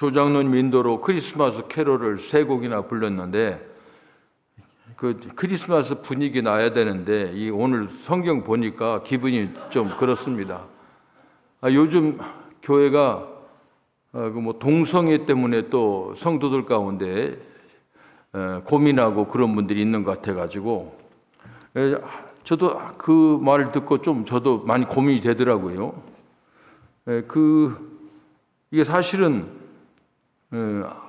조장로님 인도로 크리스마스 캐롤을 3곡이나 불렀는데 그 크리스마스 분위기 나야 되는데 이 오늘 성경 보니까 기분이 좀 그렇습니다. 요즘 교회가 뭐 동성애 때문에 또 성도들 가운데 고민하고 그런 분들이 있는 것 같아가지고 저도 그 말을 듣고 좀 저도 많이 고민이 되더라고요. 이게 사실은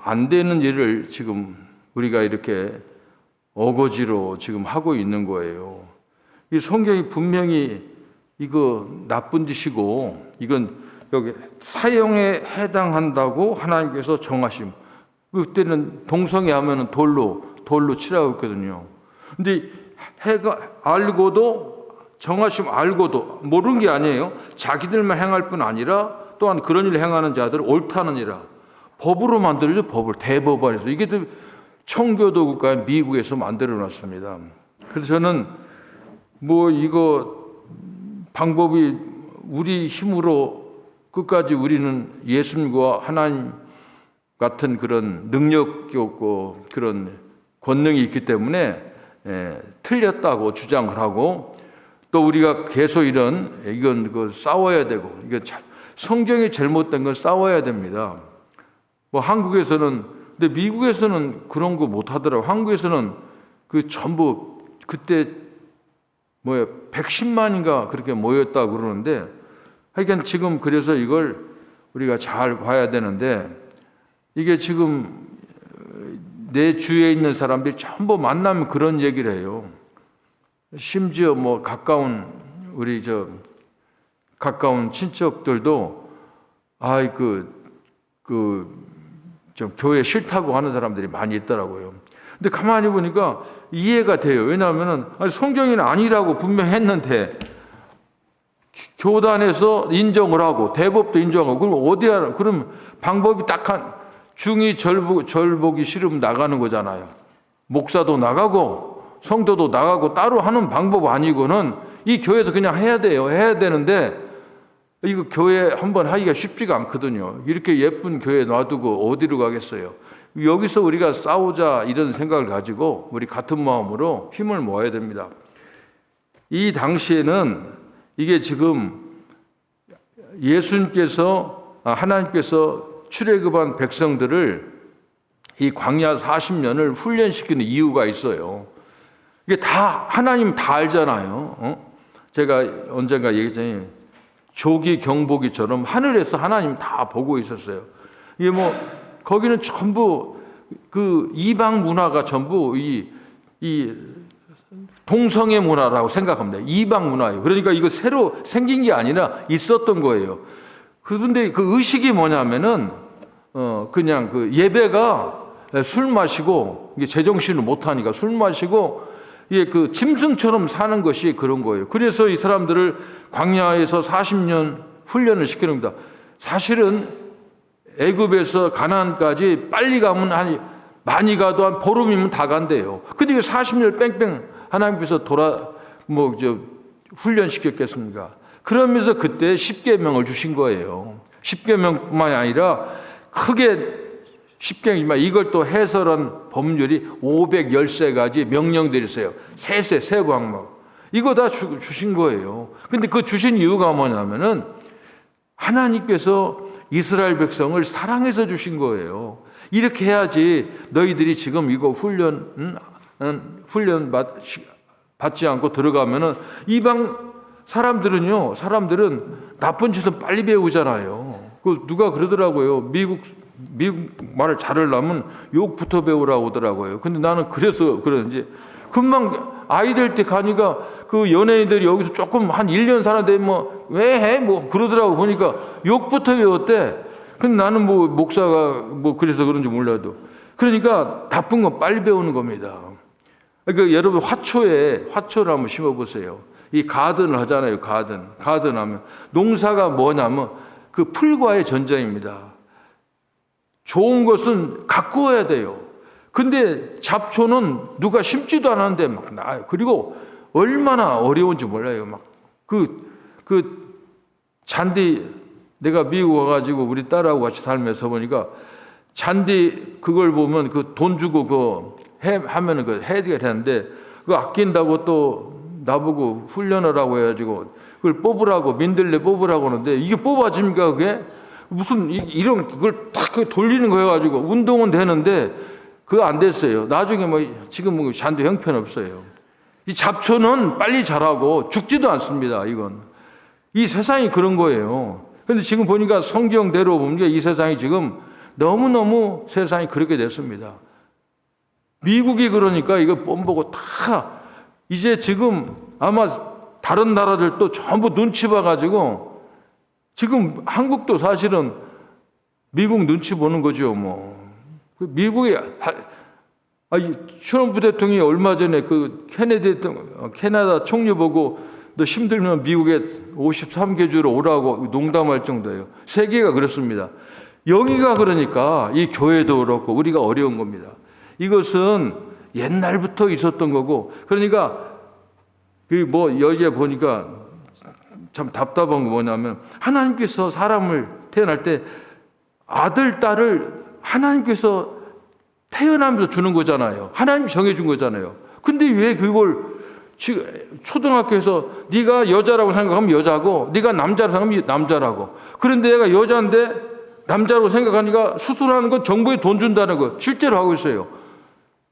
안 되는 일을 지금 우리가 이렇게 어거지로 지금 하고 있는 거예요. 이 성경이 분명히 이거 나쁜 짓이고 이건 여기 사형에 해당한다고 하나님께서 정하심. 그때는 동성애 하면은 돌로 치라고 했거든요. 근데 해가 알고도 정하심 알고도 모르는 게 아니에요. 자기들만 행할 뿐 아니라 또한 그런 일을 행하는 자들을 옳다느니라. 법으로 만들어져 법을 대법원에서 이게 청교도 국가의 미국에서 만들어 놨습니다. 그래서 저는 뭐 이거 방법이 우리 힘으로 끝까지 우리는 예수님과 하나님 같은 그런 능력이 없고 그런 권능이 있기 때문에 틀렸다고 주장을 하고 또 우리가 계속 이건 싸워야 되고 이건 성경이 잘못된 건 싸워야 됩니다. 뭐 한국에서는 근데 미국에서는 그런 거 못 하더라고. 한국에서는 그 전부 그때 110만인가 그렇게 모였다고 그러는데 하여간 지금 그래서 이걸 우리가 잘 봐야 되는데 이게 지금 내 주위에 있는 사람들이 전부 만나면 그런 얘기를 해요. 심지어 뭐 가까운 친척들도 좀 교회 싫다고 하는 사람들이 많이 있더라고요. 근데 가만히 보니까 이해가 돼요. 왜냐하면은 성경에는 아니라고 분명히 했는데 교단에서 인정을 하고 대법도 인정하고 그럼 어디야? 그럼 방법이 딱한 중이 절보기 싫으면 나가는 거잖아요. 목사도 나가고 성도도 나가고 따로 하는 방법 아니고는 이 교회에서 그냥 해야 돼요. 해야 되는데 이거 교회 한번 하기가 쉽지가 않거든요. 이렇게 예쁜 교회 놔두고 어디로 가겠어요? 여기서 우리가 싸우자 이런 생각을 가지고 우리 같은 마음으로 힘을 모아야 됩니다. 이 당시에는 이게 지금 하나님께서 출애굽한 백성들을 이 광야 40년을 훈련시키는 이유가 있어요. 이게 다 하나님 다 알잖아요. 제가 언젠가 얘기했잖아요. 조기 경보기처럼 하늘에서 하나님 다 보고 있었어요. 이게 거기는 전부 그 이방 문화가 전부 이 동성애 문화라고 생각합니다. 이방 문화예요. 그러니까 이거 새로 생긴 게 아니라 있었던 거예요. 그런데 그 의식이 뭐냐면은 그냥 그 예배가 술 마시고 이게 제정신을 못 하니까 술 마시고 예, 그 짐승처럼 사는 것이 그런 거예요. 그래서 이 사람들을 광야에서 40년 훈련을 시키는 겁니다. 사실은 애굽에서 가나안까지 빨리 가면 많이 가도 한 보름이면 다 간대요. 근데 왜 40년 뺑뺑 하나님께서 훈련시켰겠습니까? 그러면서 그때 10계명을 주신 거예요. 10계명뿐만이 아니라 크게 10계명이지만 이걸 또 해설한 법률이 513가지 명령들이 있어요. 세 광목. 이거 다 주신 거예요. 근데 그 주신 이유가 뭐냐면은 하나님께서 이스라엘 백성을 사랑해서 주신 거예요. 이렇게 해야지 너희들이 지금 이거 훈련 받지 않고 들어가면은 이방 사람들은 나쁜 짓은 빨리 배우잖아요. 누가 그러더라고요. 미국 말을 잘하려면 욕부터 배우라고 하더라고요. 근데 나는 그래서 그런지 금방 아이 될 때 가니까 그 연예인들이 여기서 조금 한 1년 사는데 왜 해? 그러더라고. 보니까 욕부터 배웠대. 근데 나는 목사가 그래서 그런지 몰라도. 그러니까 나쁜 건 빨리 배우는 겁니다. 그러니까 여러분 화초를 한번 심어보세요. 이 가든을 하잖아요. 가든 하면 농사가 뭐냐면 그 풀과의 전쟁입니다. 좋은 것은 가꾸어야 돼요. 근데 잡초는 누가 심지도 않았는데 막 나요. 그리고 얼마나 어려운지 몰라요. 잔디 내가 미국 와가지고 우리 딸하고 같이 살면서 보니까 잔디 그걸 보면 그 돈 주고 하면은 그 해결하는데 그거 아낀다고 또 나보고 훈련을 하고 해가지고 그걸 뽑으라고 민들레 뽑으라고 하는데 이게 뽑아집니까 그게? 무슨 이런 그걸 딱 돌리는 거 해가지고 운동은 되는데 그거 안 됐어요. 나중에 뭐 지금 뭐 잔디 형편없어요. 이 잡초는 빨리 자라고 죽지도 않습니다. 이건 이 세상이 그런 거예요. 그런데 지금 보니까 성경대로 보니까 이 세상이 지금 너무너무 세상이 그렇게 됐습니다. 미국이 그러니까 이거 뽐보고 다 이제 지금 아마 다른 나라들도 전부 눈치 봐가지고 지금 한국도 사실은 미국 눈치 보는 거죠. 뭐 미국이 트럼프 대통령이 얼마 전에 그 캐나다 총리 보고 너 힘들면 미국에 53개주로 오라고 농담할 정도예요. 세계가 그렇습니다. 여기가 그러니까 이 교회도 그렇고 우리가 어려운 겁니다. 이것은 옛날부터 있었던 거고 그러니까 그 뭐 여기에 보니까 참 답답한 거 뭐냐면 하나님께서 사람을 태어날 때 아들, 딸을 하나님께서 태어나면서 주는 거잖아요. 하나님 정해준 거잖아요. 근데 왜 그걸 초등학교에서 네가 여자라고 생각하면 여자고 네가 남자라고 생각하면 남자라고 그런데 내가 여자인데 남자로 생각하니까 수술하는 건 정부에 돈 준다는 거 실제로 하고 있어요.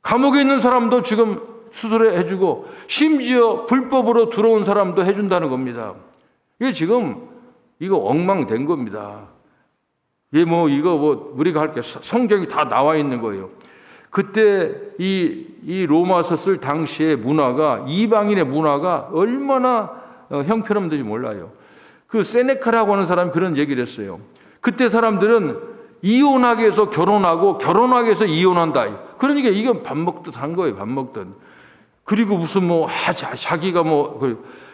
감옥에 있는 사람도 지금 수술해 해주고 심지어 불법으로 들어온 사람도 해준다는 겁니다. 이게 지금 이거 엉망된 겁니다. 이거 우리가 할 게 성경이 다 나와 있는 거예요. 그때 이 로마서 쓸 당시의 문화가 이방인의 문화가 얼마나 형편없는지 몰라요. 그 세네카라고 하는 사람이 그런 얘기를 했어요. 그때 사람들은 이혼하기 위해서 결혼하고 결혼하기 위해서 이혼한다. 그러니까 이건 밥 먹듯 한 거예요. 밥 먹듯. 그리고 무슨 자기가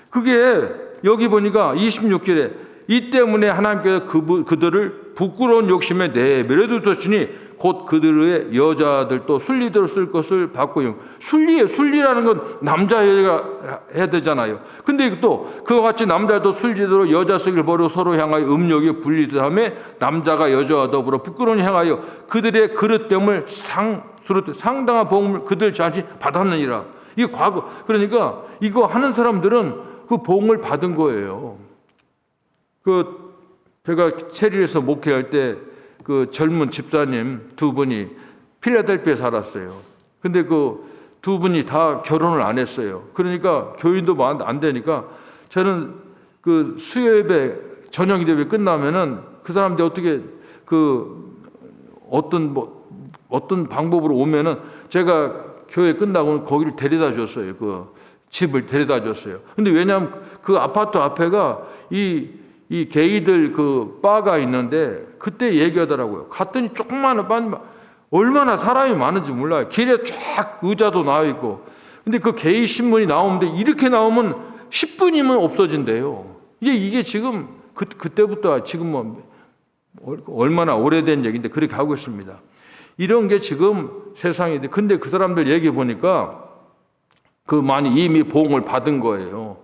그게 여기 보니까 26절에 이 때문에 하나님께서 그들을 부끄러운 욕심에 내버려 두셨으니 곧 그들의 여자들도 순리대로 쓸 것을 받고요. 순리라는 건 남자 여자가 해야 되잖아요. 근데 또 그와 같이 남자도 순리대로 여자 쓰기를 버려 서로 향하여 음욕이 분리된 다음에 남자가 여자와 더불어 부끄러운 향하여 그들의 그릇됨을 상당한 복음을 그들 자신이 받았느니라. 이게 과거. 그러니까 이거 하는 사람들은 그 복음을 받은 거예요. 제가 체리에서 목회할 때 그 젊은 집사님 두 분이 필라델피아에 살았어요. 근데 그 두 분이 다 결혼을 안 했어요. 그러니까 교인도 안 되니까 저는 그 수요예배 저녁 예배 끝나면은 그 사람들이 어떻게 어떤 방법으로 오면은 제가 교회 끝나고는 거기를 데려다 줬어요. 그 집을 데려다 줬어요. 근데 왜냐하면 그 아파트 앞에가 이 게이들 그 바가 있는데 그때 얘기하더라고요. 갔더니 조그마한 바 얼마나 사람이 많은지 몰라요. 길에 쫙 의자도 나와 있고. 근데 그 게이 신문이 나오는데 이렇게 나오면 10분이면 없어진대요. 이게 지금 그때부터 지금 얼마나 오래된 얘기인데 그렇게 하고 있습니다. 이런 게 지금 세상인데 근데 그 사람들 얘기 보니까 많이 이미 보응을 받은 거예요.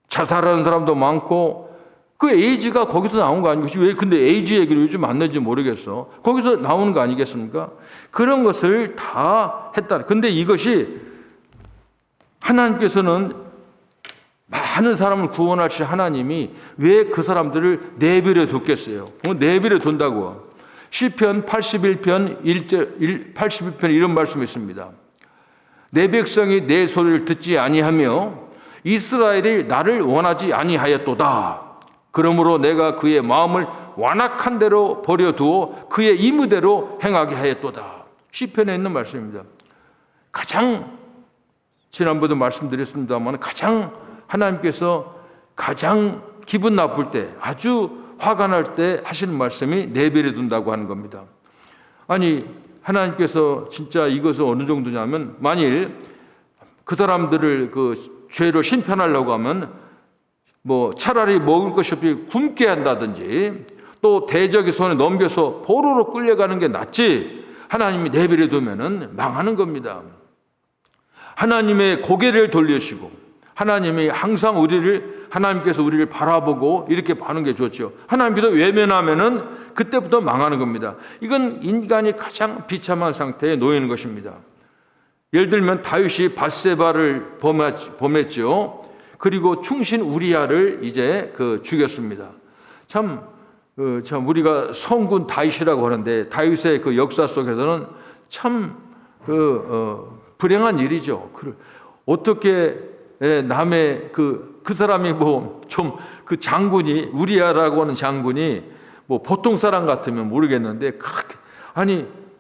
자살하는 사람도 많고 그 에이즈가 거기서 나온 거 아니겠지? 왜 근데 에이즈 얘기를 요즘 안 내는지 모르겠어. 거기서 나오는 거 아니겠습니까? 그런 것을 다 했다. 근데 이것이 하나님께서는 많은 사람을 구원하실 하나님이 왜 그 사람들을 내버려 뒀겠어요? 내버려 둔다고. 시편 81편 81편 이런 말씀이 있습니다. 내 백성이 내 소리를 듣지 아니하며 이스라엘이 나를 원하지 아니하였도다. 그러므로 내가 그의 마음을 완악한 대로 버려두어 그의 임의대로 행하게 하였도다. 시편에 있는 말씀입니다. 지난번에도 말씀드렸습니다만 가장 하나님께서 가장 기분 나쁠 때 아주 화가 날 때 하시는 말씀이 내버려 둔다고 하는 겁니다. 아니 하나님께서 진짜 이것은 어느 정도냐면 만일 그 사람들을 그 죄를 심판하려고 하면 차라리 먹을 것이 없이 굶게 한다든지 또 대적의 손에 넘겨서 포로로 끌려가는 게 낫지 하나님이 내버려 두면은 망하는 겁니다. 하나님의 고개를 돌리시고 하나님이 항상 하나님께서 우리를 바라보고 이렇게 봐는 게 좋죠. 하나님께서 외면하면은 그때부터 망하는 겁니다. 이건 인간이 가장 비참한 상태에 놓이는 것입니다. 예를 들면 다윗이 밧세바를 범했죠. 그리고 충신 우리야를 이제 죽였습니다. 참 우리가 성군 다윗이라고 하는데 다윗의 그 역사 속에서는 참 불행한 일이죠. 어떻게 남의 그 사람이 그 장군이 우리야라고 하는 장군이 보통 사람 같으면 모르겠는데 그렇게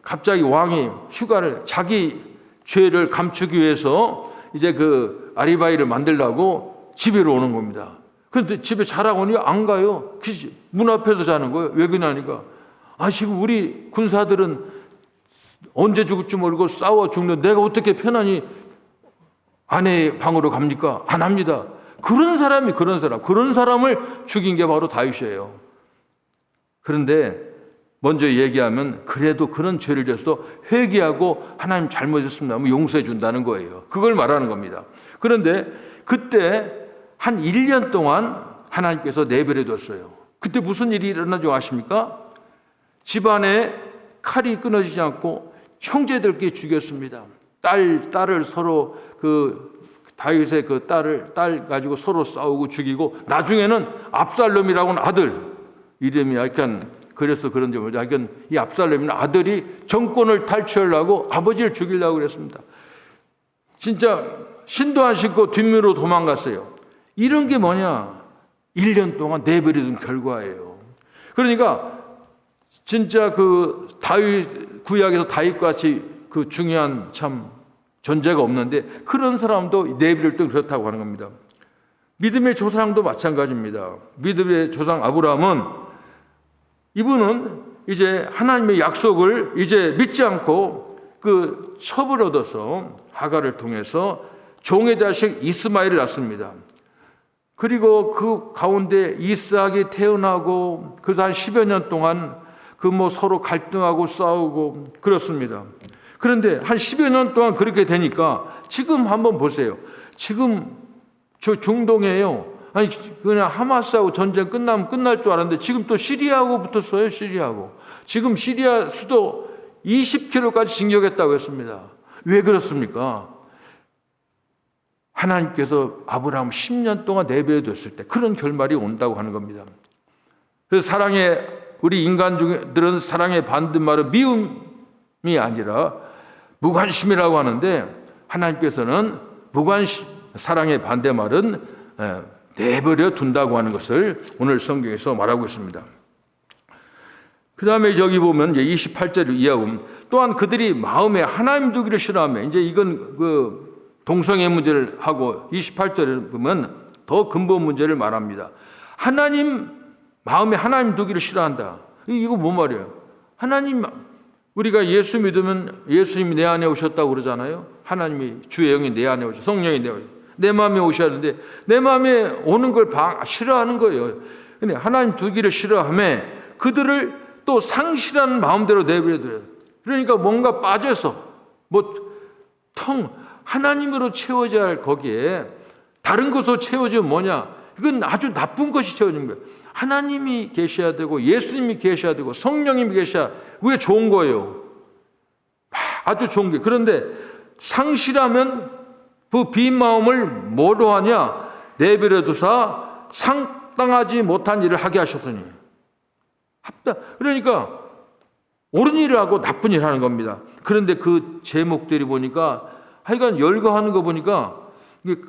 갑자기 왕이 휴가를 자기 죄를 감추기 위해서 이제 아리바이를 만들려고 집으로 오는 겁니다. 그런데 집에 자라고 오니 안 가요. 문 앞에서 자는 거예요. 왜 그러냐니까 지금 우리 군사들은 언제 죽을지 모르고 싸워 죽는 내가 어떻게 편안히 아내의 방으로 갑니까? 안 합니다. 그런 사람을 죽인 게 바로 다윗이에요. 그런데 먼저 얘기하면 그래도 그런 죄를 져서 회개하고 하나님 잘못했습니다 하면 용서해 준다는 거예요. 그걸 말하는 겁니다. 그런데 그때 한 1년 동안 하나님께서 내버려 뒀어요. 그때 무슨 일이 일어난 줄 아십니까? 집안에 칼이 끊어지지 않고 형제들끼리 죽였습니다. 딸을 서로 다윗의 딸 가지고 서로 싸우고 죽이고 나중에는 압살롬이라고 하는 아들 이름이 약간 그래서 그런지 모르겠어요. 이 압살롬이는 아들이 정권을 탈취하려고 아버지를 죽이려고 그랬습니다. 진짜 신도 안 신고 뒷문으로 도망갔어요. 이런 게 뭐냐? 1년 동안 내버려둔 결과예요. 그러니까 진짜 다윗 구약에서 다윗같이 중요한 참 존재가 없는데 그런 사람도 내버릴 때 그렇다고 하는 겁니다. 믿음의 조상도 마찬가지입니다. 믿음의 조상 아브라함은 이분은 이제 하나님의 약속을 이제 믿지 않고 첩을 얻어서 하갈을 통해서 종의 자식 이스마엘을 낳습니다. 그리고 그 가운데 이스악이 태어나고 그래서 한 10여 년 동안 서로 갈등하고 싸우고 그렇습니다. 그런데 한 10여 년 동안 그렇게 되니까 지금 한번 보세요. 지금 저 중동에요. 그냥 하마스하고 전쟁 끝나면 끝날 줄 알았는데 지금 또 시리아하고 붙었어요. 시리아하고. 지금 시리아 수도 20km까지 진격했다고 했습니다. 왜 그렇습니까? 하나님께서 아브라함 10년 동안 내버려뒀을 때 그런 결말이 온다고 하는 겁니다. 그래서 우리 인간들은 사랑의 반대말은 미움이 아니라 무관심이라고 하는데 하나님께서는 사랑의 반대말은 내버려 둔다고 하는 것을 오늘 성경에서 말하고 있습니다. 그 다음에 저기 보면 이제 28절을 이해하면 또한 그들이 마음에 하나님 두기를 싫어하며 이제 이건 동성애 문제를 하고 28절에 보면 더 근본 문제를 말합니다. 마음에 하나님 두기를 싫어한다. 이거 뭔 말이에요? 우리가 예수 믿으면 예수님이 내 안에 오셨다고 그러잖아요. 하나님이 주의 영이 내 안에 오셔, 성령이 내 마음에 오셔야 하는데 내 마음에 오는 걸 싫어하는 거예요. 근데 하나님 두기를 싫어하며 그들을 또 상실한 마음대로 내버려둬요. 그러니까 뭔가 빠져서 하나님으로 채워져야 할 거기에 다른 것으로 채워지면 뭐냐? 이건 아주 나쁜 것이 채워진 거예요. 하나님이 계셔야 되고 예수님이 계셔야 되고 성령님이 계셔야 우리가 좋은 거예요. 아주 좋은 게. 그런데 상실하면 그 빈 마음을 뭐로 하냐? 내버려 두사 상당하지 못한 일을 하게 하셨으니. 그러니까 옳은 일을 하고 나쁜 일을 하는 겁니다. 그런데 그 제목들이 보니까 하여간 열거하는 거 보니까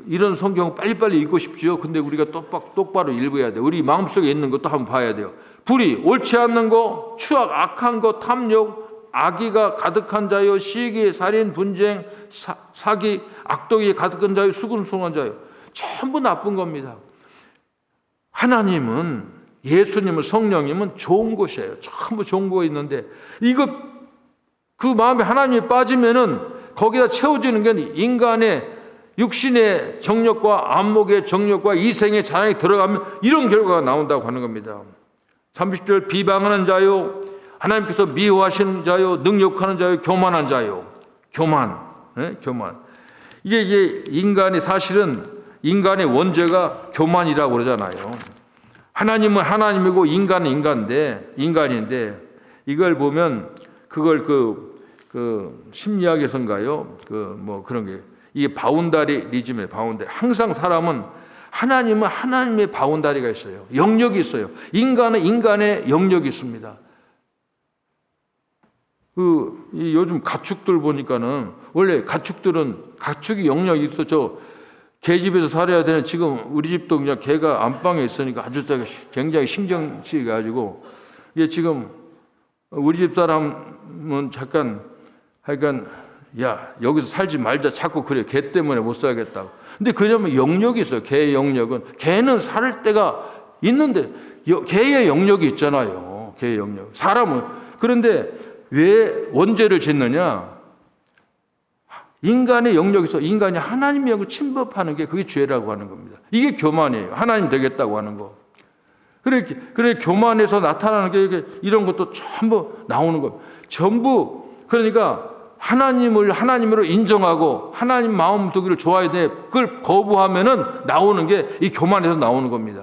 이런 성경 빨리빨리 읽고 싶지요. 근데 우리가 똑바로 읽어야 돼요. 우리 마음속에 있는 것도 한번 봐야 돼요. 불의, 옳지 않는 거, 추악, 악한 거, 탐욕, 악의가 가득한 자요, 시기, 살인, 분쟁, 사기, 악독이 가득한 자요, 수근수근한 자요. 전부 나쁜 겁니다. 하나님은, 예수님은, 성령님은 좋은 것이에요. 전부 좋은 거 있는데 그 마음에 하나님이 빠지면은 거기다 채워지는 게 인간의 육신의 정욕과 안목의 정욕과 이생의 자랑이 들어가면 이런 결과가 나온다고 하는 겁니다. 30절 비방하는 자요, 하나님께서 미워하시는 자요, 능욕하는 자요, 교만한 자요. 교만. 이게 인간이 사실은 인간의 원죄가 교만이라고 그러잖아요. 하나님은 하나님이고 인간은 인간인데 이걸 보면 그걸 그 심리학에서인가요? 뭐 그런 게 이게 바운다리즘이에요. 바운다리. 항상 사람은 하나님은 하나님의 바운다리가 있어요. 영역이 있어요. 인간은 인간의 영역이 있습니다. 요즘 가축들 보니까는 원래 가축이 영역이 있어. 저 개집에서 살아야 되는 지금 우리 집도 그냥 개가 안방에 있으니까 아주 굉장히 신경 쓰여가지고 이게 지금 우리 집 사람은 잠깐 하여간 야 여기서 살지 말자 자꾸 그래. 개 때문에 못 살겠다고. 근데 그러면 영역이 있어요. 개의 영역은. 개는 살 때가 있는데 개의 영역이 있잖아요. 개의 영역. 사람은. 그런데 왜 원죄를 짓느냐? 인간의 영역에서 인간이 하나님의 영역을 침범하는 게 그게 죄라고 하는 겁니다. 이게 교만이에요. 하나님 되겠다고 하는 거. 그래 교만에서 나타나는 게 이런 것도 전부 나오는 거예요. 전부 그러니까 하나님을 하나님으로 인정하고 하나님 마음 두기를 좋아해야 돼. 그걸 거부하면은 나오는 게 이 교만에서 나오는 겁니다.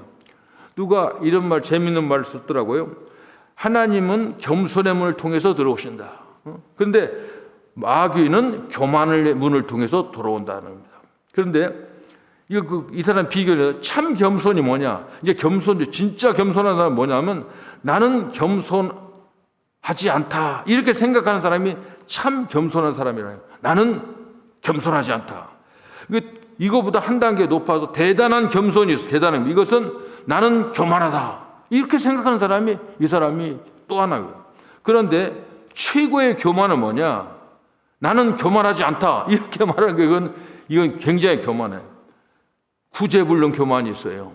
누가 이런 말 재밌는 말을 썼더라고요. 하나님은 겸손의 문을 통해서 들어오신다. 그런데 마귀는 교만의 문을 통해서 들어온다는 겁니다. 그런데 이 사람 비교를 참 겸손이 뭐냐? 이제 진짜 겸손한 사람은 뭐냐면 나는 겸손하지 않다. 이렇게 생각하는 사람이 참 겸손한 사람이라요. 나는 겸손하지 않다. 이거보다 한 단계 높아서 대단한 겸손이 있어. 대단한 이것은 나는 교만하다. 이렇게 생각하는 사람이 이 사람이 또 하나예요. 그런데 최고의 교만은 뭐냐? 나는 교만하지 않다. 이렇게 말하는 게 이건 굉장히 교만해. 구제불능 교만이 있어요.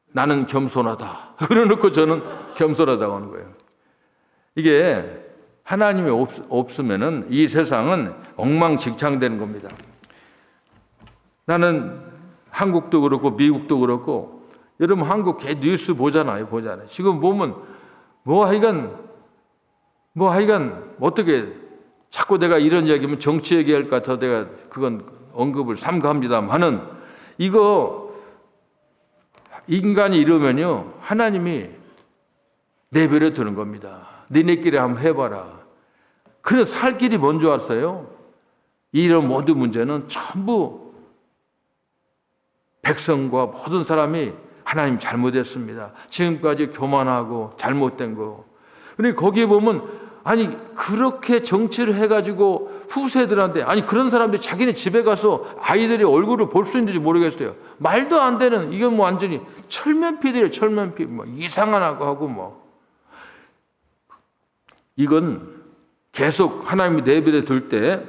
나는 겸손하다. 그래놓고 저는 겸손하다고 하는 거예요. 이게 하나님이 없으면은 이 세상은 엉망진창되는 겁니다. 나는 한국도 그렇고 미국도 그렇고 여러분 한국 뉴스 보잖아요. 지금 보면 하여간 어떻게 자꾸 내가 이런 얘기하면 정치 얘기할 것 같아서 내가 그건 언급을 삼가합니다만은 이거 인간이 이러면요 하나님이 내버려 두는 겁니다. 니네끼리 한번 해봐라. 그래서 살 길이 뭔 줄 아세요? 이런 모든 문제는 전부 백성과 모든 사람이 하나님 잘못했습니다. 지금까지 교만하고 잘못된 거. 그러니까 거기에 보면 아니 그렇게 정치를 해가지고 후세들한테 그런 사람들이 자기네 집에 가서 아이들의 얼굴을 볼 수 있는지 모르겠어요. 말도 안 되는 이건 뭐 완전히 철면피들이에요. 철면피 뭐 이상하고 하고 이건 계속 하나님이 내버려 둘 때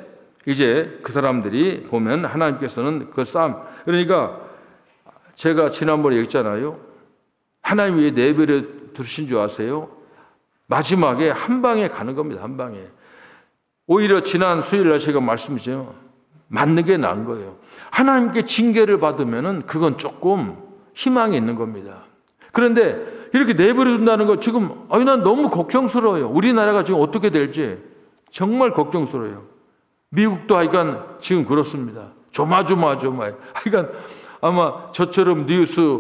이제 그 사람들이 보면 하나님께서는 그 싸움 그러니까 제가 지난번에 얘기했잖아요. 하나님이 왜 내버려 두신 줄 아세요? 마지막에 한 방에 가는 겁니다. 한 방에. 오히려 지난 수요일 날 제가 말씀드렸죠. 맞는 게 나은 거예요. 하나님께 징계를 받으면은 그건 조금 희망이 있는 겁니다. 그런데 이렇게 내버려 둔다는 거 지금 난 너무 걱정스러워요. 우리나라가 지금 어떻게 될지 정말 걱정스러워요. 미국도 하여간 지금 그렇습니다. 조마조마해요. 하여간 아마 저처럼 뉴스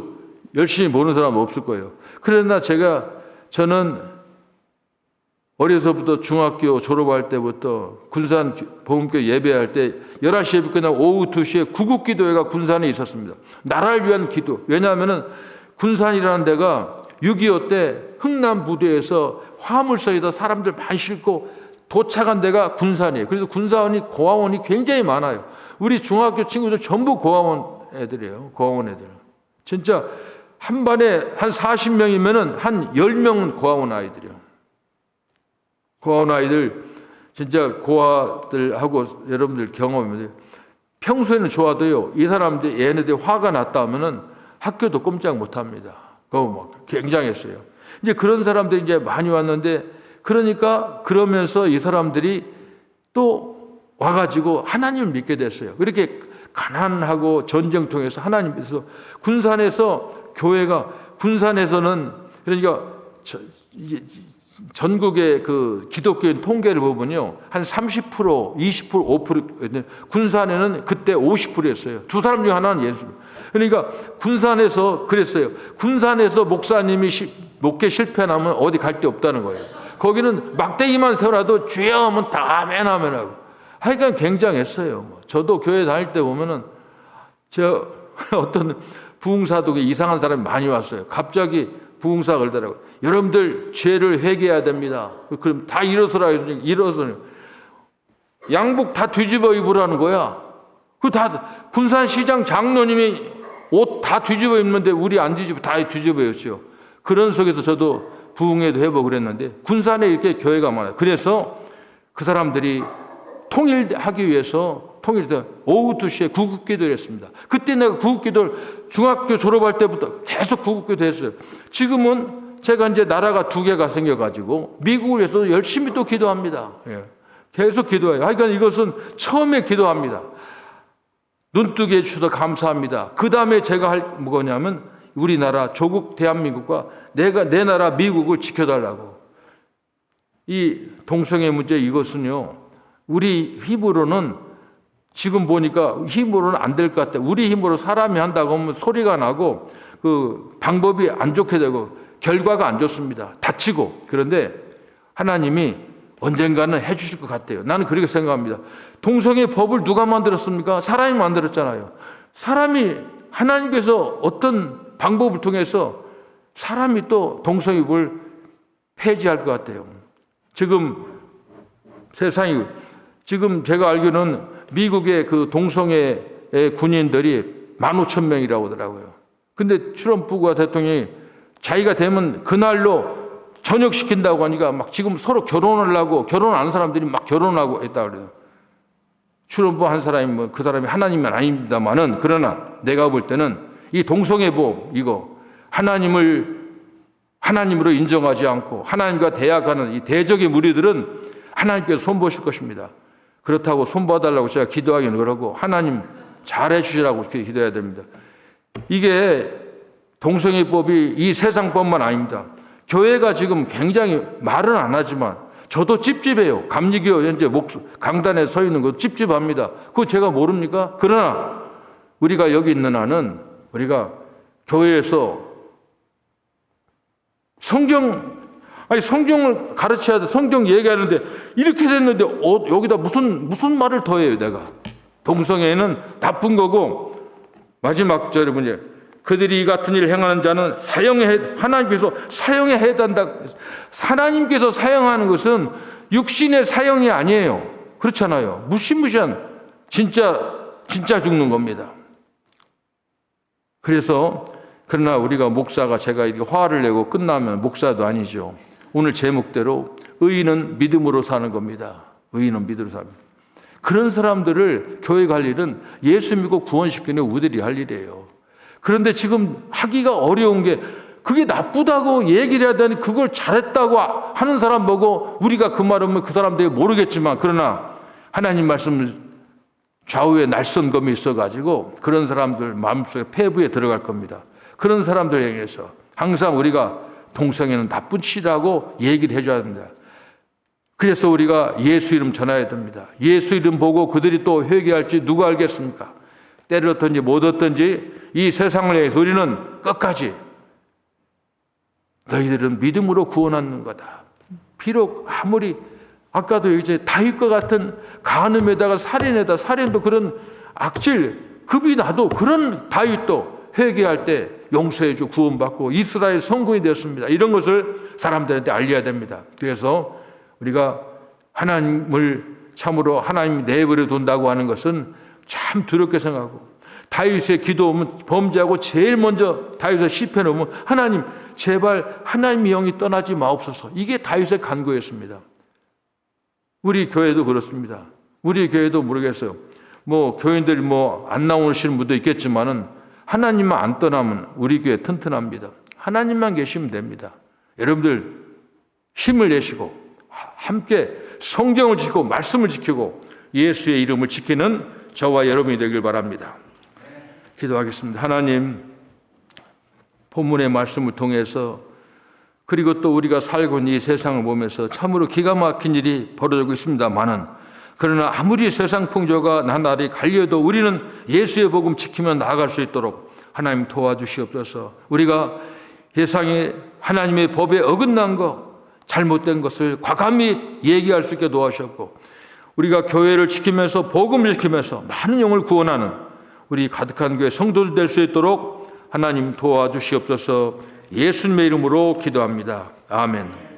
열심히 보는 사람은 없을 거예요. 그러나 저는 어려서부터 중학교 졸업할 때부터 군산 보험교 예배할 때 11시에 예배 끝나고 오후 2시에 구국기도회가 군산에 있었습니다. 나라를 위한 기도. 왜냐하면 군산이라는 데가 6.25 때 흥남 부대에서 화물선에다 사람들 많이 싣고 도착한 데가 군산이에요. 그래서 군산이 고아원이 굉장히 많아요. 우리 중학교 친구들 전부 고아원 애들이에요. 고아원 애들. 진짜 한 반에 한 40명이면은 한 10명은 고아원 아이들이에요. 고아원 아이들 진짜 고아들하고 여러분들 경험이면 평소에는 좋아도요. 이 사람들 얘네들 화가 났다 하면은 학교도 꼼짝 못 합니다. 그거 막 굉장했어요. 이제 그런 사람들이 이제 많이 왔는데 그러면서 이 사람들이 또 와가지고 하나님을 믿게 됐어요. 그렇게 가난하고 전쟁통에서 하나님께서 군산에서 교회가 군산에서는 그러니까 전국의 그 기독교인 통계를 보면요, 한 30%, 20%, 5%, 군산에는 그때 50%였어요. 두 사람 중 하나는 예수. 그러니까 군산에서 그랬어요. 군산에서 목사님이 목회 실패하면 어디 갈 데 없다는 거예요. 거기는 막대기만 세워놔도 주여 하면 다 아멘 하면 하고. 하여간 굉장했어요. 저도 교회 다닐 때 보면은 어떤 부흥사독에 이상한 사람이 많이 왔어요. 갑자기 부흥사 걸더라고요. 여러분들 죄를 회개해야 됩니다. 그럼 다 일어서라. 일어서요. 양복 다 뒤집어 입으라는 거야. 군산시장 장로님이 옷 다 뒤집어 입는데 우리 안 뒤집어, 다 뒤집어 입었죠. 그런 속에서 저도 부흥회도 해보고 그랬는데 군산에 이렇게 교회가 많아요. 그래서 그 사람들이 통일하기 위해서 통일때 오후 2시에 구국기도를 했습니다. 그때 내가 구국기도를 중학교 졸업할 때부터 계속 구국기도 했어요. 지금은 제가 이제 나라가 2개가 생겨가지고 미국을 위해서 열심히 또 기도합니다. 계속 기도해요. 하여간 이것은 처음에 기도합니다. 눈뜨게 해주셔서 감사합니다. 그 다음에 제가 할 뭐냐면 우리나라 조국 대한민국과 내 나라 미국을 지켜달라고. 이 동성애 문제 이것은요, 우리 힘으로는 지금 보니까 힘으로는 안 될 것 같아요. 우리 힘으로 사람이 한다고 하면 소리가 나고 그 방법이 안 좋게 되고 결과가 안 좋습니다. 다치고. 그런데 하나님이 언젠가는 해주실 것 같아요. 나는 그렇게 생각합니다. 동성애 법을 누가 만들었습니까? 사람이 만들었잖아요. 사람이 하나님께서 어떤 방법을 통해서 사람이 또 동성애를 폐지할 것 같아요. 지금 세상이 지금 제가 알기로는 미국의 그 동성애 군인들이 15,000명이라고 하더라고요. 근데 트럼프가 대통령이 자기가 되면 그날로 전역시킨다고 하니까 막 지금 서로 결혼을 하고 결혼 안 하는 사람들이 막 결혼하고 했다 그래요. 트럼프 한 사람이 그 사람이 하나님은 아닙니다만은 그러나 내가 볼 때는 이 동성애법 이거 하나님으로 인정하지 않고 하나님과 대약하는 이 대적의 무리들은 하나님께서 손보실 것입니다. 그렇다고 손봐달라고 제가 기도하기는 그러고 하나님 잘해 주시라고 기도해야 됩니다. 이게 동성애법이 이 세상법만 아닙니다. 교회가 지금 굉장히 말은 안 하지만 저도 찝찝해요. 감리교 현재 강단에 서 있는 거 찝찝합니다. 그거 제가 모릅니까? 그러나 우리가 여기 있는 한은 우리가 교회에서 성경을 가르쳐야 돼. 성경 얘기하는데 이렇게 됐는데 여기다 무슨 말을 더해요, 내가. 동성애는 나쁜 거고 마지막 절에 문제. 그들이 이 같은 일을 행하는 자는 하나님께서 사형에 해단다. 하나님께서 사형하는 것은 육신의 사형이 아니에요. 그렇잖아요. 무시무시한 진짜 죽는 겁니다. 그러나 우리가 목사가 제가 이렇게 화를 내고 끝나면 목사도 아니죠. 오늘 제목대로 의인은 믿음으로 사는 겁니다. 의인은 믿음으로 삽니다. 그런 사람들을 교회 갈 일은 예수 믿고 구원시키는 우리들이 할 일이에요. 그런데 지금 하기가 어려운 게 그게 나쁘다고 얘기를 해야 되니 그걸 잘했다고 하는 사람 보고 우리가 그 말하면 그 사람들이 모르겠지만 그러나 하나님 말씀을 좌우에 날선검이 있어가지고 그런 사람들 마음속에 폐부에 들어갈 겁니다. 그런 사람들 향해서 항상 우리가 동성애는 나쁜 짓이라고 얘기를 해줘야 됩니다. 그래서 우리가 예수 이름 전해야 됩니다. 예수 이름 보고 그들이 또 회개할지 누가 알겠습니까? 때를 얻든지 못 얻든지 이 세상을 향해서 우리는 끝까지 너희들은 믿음으로 구원하는 거다. 비록 아무리 아까도 이제 다윗과 같은 간음에다가 살인도 그런 악질 급이 나도 그런 다윗도 회개할 때 용서해주 구원받고 이스라엘 성군이 되었습니다. 이런 것을 사람들한테 알려야 됩니다. 그래서 우리가 하나님을 참으로 하나님 내버려 둔다고 하는 것은 참 두렵게 생각하고 다윗의 기도하면 범죄하고 제일 먼저 다윗의 시편에 보면 하나님 제발 하나님의 영이 떠나지 마옵소서. 이게 다윗의 간구였습니다. 우리 교회도 그렇습니다. 우리 교회도 모르겠어요. 교인들이 안 나오시는 분도 있겠지만은 하나님만 안 떠나면 우리 교회 튼튼합니다. 하나님만 계시면 됩니다. 여러분들 힘을 내시고 함께 성경을 지키고 말씀을 지키고 예수의 이름을 지키는 저와 여러분이 되길 바랍니다. 기도하겠습니다. 하나님, 본문의 말씀을 통해서 그리고 또 우리가 살고 있는 이 세상을 보면서 참으로 기가 막힌 일이 벌어지고 있습니다만은, 그러나 아무리 세상 풍조가 나날이 갈려도 우리는 예수의 복음 지키며 나아갈 수 있도록 하나님 도와주시옵소서. 우리가 세상에 하나님의 법에 어긋난 것, 잘못된 것을 과감히 얘기할 수 있게 도와주셨고, 우리가 교회를 지키면서 복음을 지키면서 많은 영을 구원하는 우리 가득한 교회 성도들 될 수 있도록 하나님 도와주시옵소서. 예수님의 이름으로 기도합니다. 아멘.